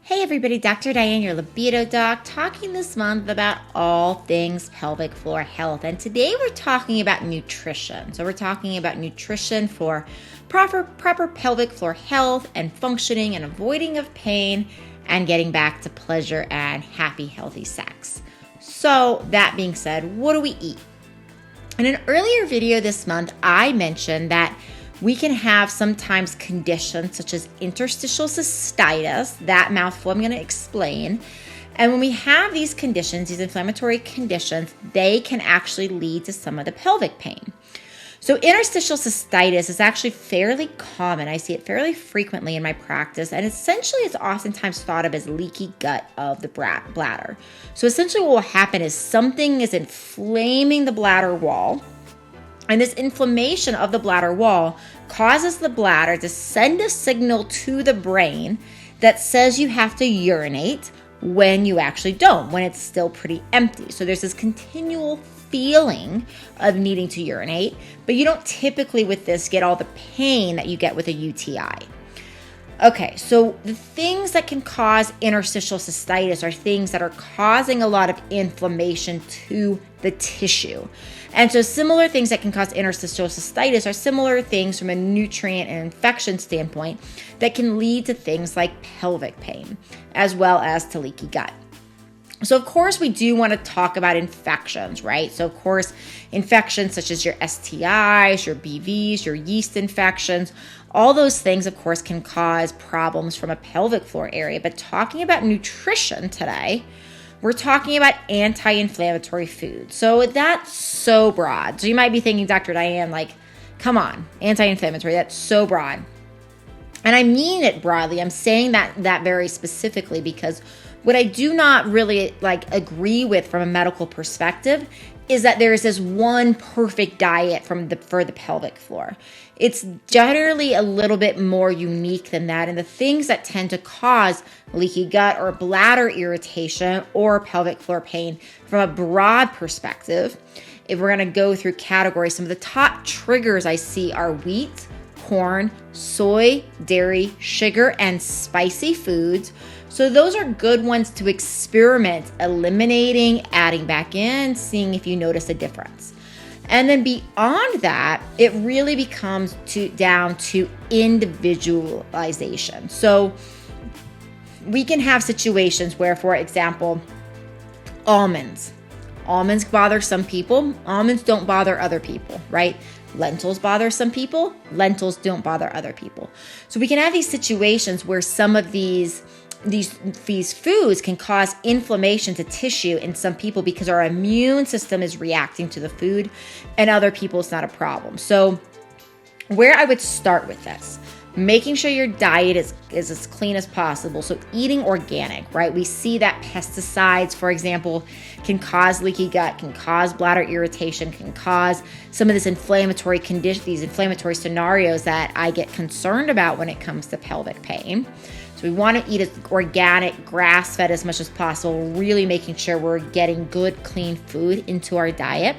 Hey everybody, Dr. Diane, your Libido Doc, talking this month about all things pelvic floor health. And today we're talking about nutrition. So we're talking about nutrition for proper pelvic floor health and functioning and avoiding of pain and getting back to pleasure and happy, healthy sex. So that being said, what do we eat? In an earlier video this month, I mentioned that we can have sometimes conditions such as interstitial cystitis, that mouthful I'm going to explain. And when we have these conditions, these inflammatory conditions, they can actually lead to some of the pelvic pain. So interstitial cystitis is actually fairly common. I see it fairly frequently in my practice, and essentially it's oftentimes thought of as leaky gut of the bladder. So essentially what will happen is something is inflaming the bladder wall, and this inflammation of the bladder wall causes the bladder to send a signal to the brain that says you have to urinate when you actually don't, when it's still pretty empty. So there's this continual feeling of needing to urinate, but you don't typically with this get all the pain that you get with a UTI. Okay, so the things that can cause interstitial cystitis are things that are causing a lot of inflammation to the tissue. And so similar things that can cause interstitial cystitis are similar things from a nutrient and infection standpoint that can lead to things like pelvic pain, as well as to leaky gut. So of course we do want to talk about infections, right? So of course infections such as your STIs, your BVs, your yeast infections, all those things of course can cause problems from a pelvic floor area. But talking about nutrition today, we're talking about anti-inflammatory foods. So that's so broad. So you might be thinking, Dr. Diane, like, come on, anti-inflammatory, that's so broad. And I mean it broadly. I'm saying that very specifically because what I do not really agree with from a medical perspective is that there is this one perfect diet for the pelvic floor. It's generally a little bit more unique than that. And the things that tend to cause leaky gut or bladder irritation or pelvic floor pain from a broad perspective, if we're going to go through categories, some of the top triggers I see are wheat, corn, soy, dairy, sugar, and spicy foods. So those are good ones to experiment eliminating, adding back in, seeing if you notice a difference. And then beyond that, it really becomes down to individualization. So we can have situations where, for example, almonds bother some people, almonds don't bother other people, right? Lentils bother some people, lentils don't bother other people. So we can have these situations where some of these foods can cause inflammation to tissue in some people because our immune system is reacting to the food, and other people it's not a problem. So where I would start with this, making sure your diet is as clean as possible. So eating organic, right? We see that pesticides, for example, can cause leaky gut, can cause bladder irritation, can cause some of this inflammatory condition, these inflammatory scenarios that I get concerned about when it comes to pelvic pain. So we want to eat as organic, grass-fed as much as possible, really making sure we're getting good, clean food into our diet.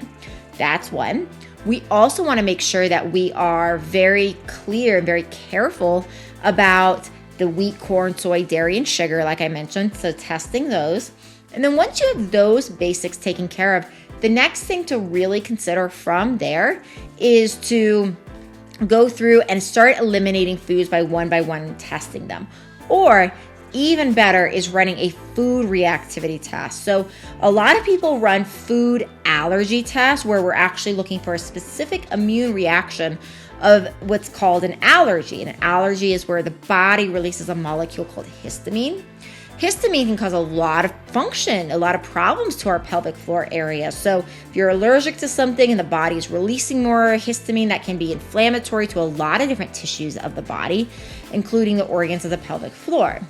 That's one. We also want to make sure that we are very clear and very careful about the wheat, corn, soy, dairy, and sugar, like I mentioned, so testing those. And then once you have those basics taken care of, the next thing to really consider from there is to go through and start eliminating foods by one testing them. Or even better is running a food reactivity test. So a lot of people run food allergy tests where we're actually looking for a specific immune reaction of what's called an allergy. And an allergy is where the body releases a molecule called histamine. Histamine can cause a lot of function, a lot of problems to our pelvic floor area. So if you're allergic to something and the body is releasing more histamine, that can be inflammatory to a lot of different tissues of the body, including the organs of the pelvic floor.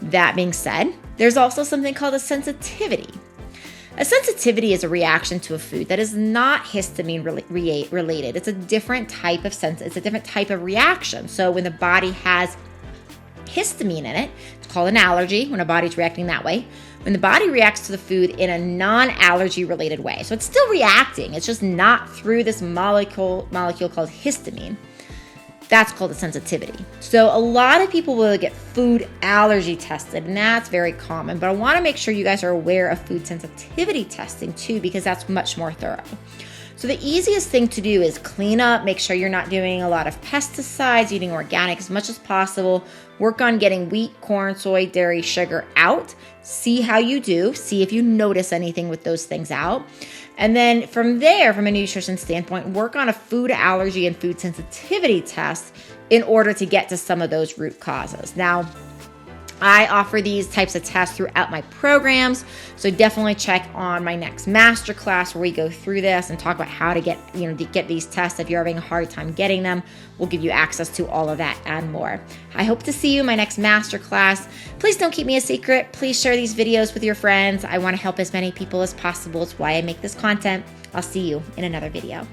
That being said, there's also something called a sensitivity. A sensitivity is a reaction to a food that is not histamine related. It's a different type of it's a different type of reaction. So when the body has histamine in it, it's called an allergy when a body's reacting that way. When the body reacts to the food in a non-allergy related way. So it's still reacting, it's just not through this molecule called histamine. That's called a sensitivity. So a lot of people will get food allergy tested, and that's very common. But I want to make sure you guys are aware of food sensitivity testing too, because that's much more thorough. So the easiest thing to do is clean up, make sure you're not doing a lot of pesticides, eating organic as much as possible. Work on getting wheat, corn, soy, dairy, sugar out. See how you do. See if you notice anything with those things out. And then from there, from a nutrition standpoint, work on a food allergy and food sensitivity test in order to get to some of those root causes. Now, I offer these types of tests throughout my programs, so definitely check on my next masterclass where we go through this and talk about how to get these tests. If you're having a hard time getting them, we'll give you access to all of that and more. I hope to see you in my next masterclass. Please don't keep me a secret. Please share these videos with your friends. I want to help as many people as possible. It's why I make this content. I'll see you in another video.